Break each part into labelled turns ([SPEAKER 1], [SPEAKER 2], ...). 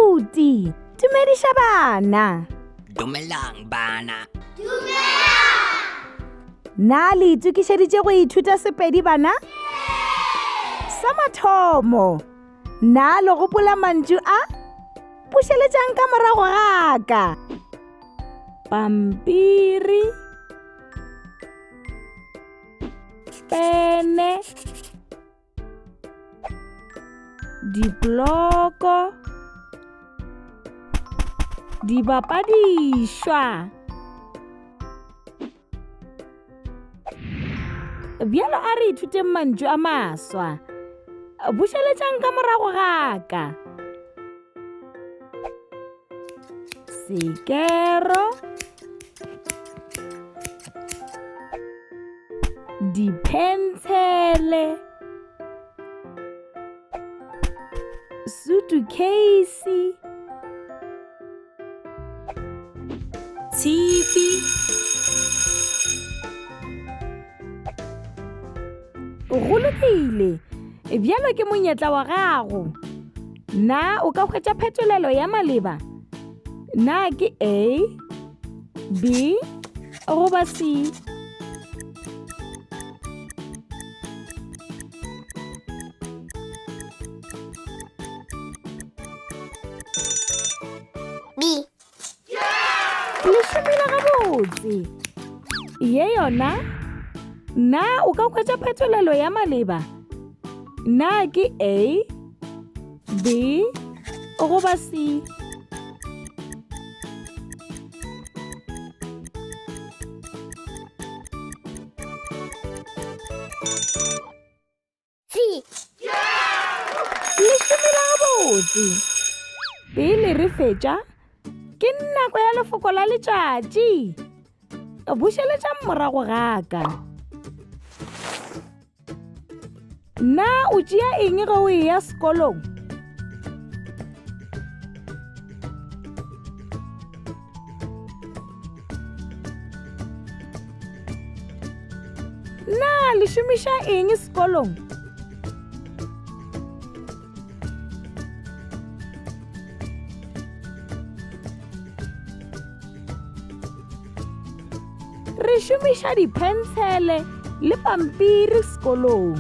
[SPEAKER 1] Abuti, dumedisha bana.
[SPEAKER 2] Dumelang bana.
[SPEAKER 1] Na le itukišeditše go ithuta Sepedi bana? Sa mathomo, na le gopola mantšu a? Pušeletšang ka morago ga ka. Pampiri, pene, dibloko, dibapadišwa. Bjalo a re ithuteng mantšu a maswa. Bušeletšang ka morago ga ka. Sekero, dipentsele, suitcase, tshipi, go lokile. Bjalo ke monyetla wa gago. Na o ka hwetša phetolelo ya maleba? Na ke A, B goba C?
[SPEAKER 3] B.
[SPEAKER 1] Le šomile gabotse. Ye yona? Na o ka hwetša phetolelo ya maleba? Na ke A, B goba C?
[SPEAKER 3] C.
[SPEAKER 1] Le šomile gabotse. Pele re fetša, ke nako ya lefoko la letšatši. Bušeletša morago ga ka. Na o tšea eng ge o ya sekolong? Na le šomiša eng sekolong? Re šomiša dipentsele le pampiri sekolong.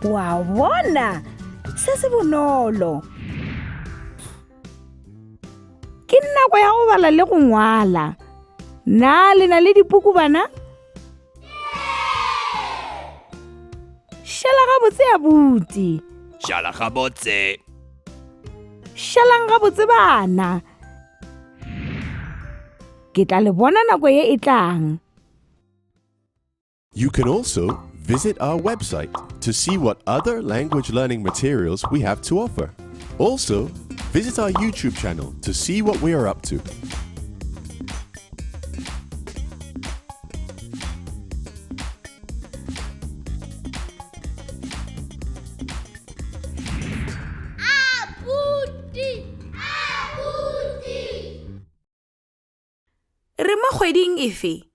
[SPEAKER 1] Wa bona, se se bonolo. Ke nako ya go bala le go ngwala. Na le na le dipuku bana? Šala gabotse Abuti.
[SPEAKER 2] Šala gabotse.
[SPEAKER 1] Šalang gabotse bana. Ke tla le bona nako ye e tlang.
[SPEAKER 4] You can also visit our website to see what other language learning materials we have to offer. Also, visit our YouTube channel to see what we are up to.
[SPEAKER 1] Re mo kgweding efe?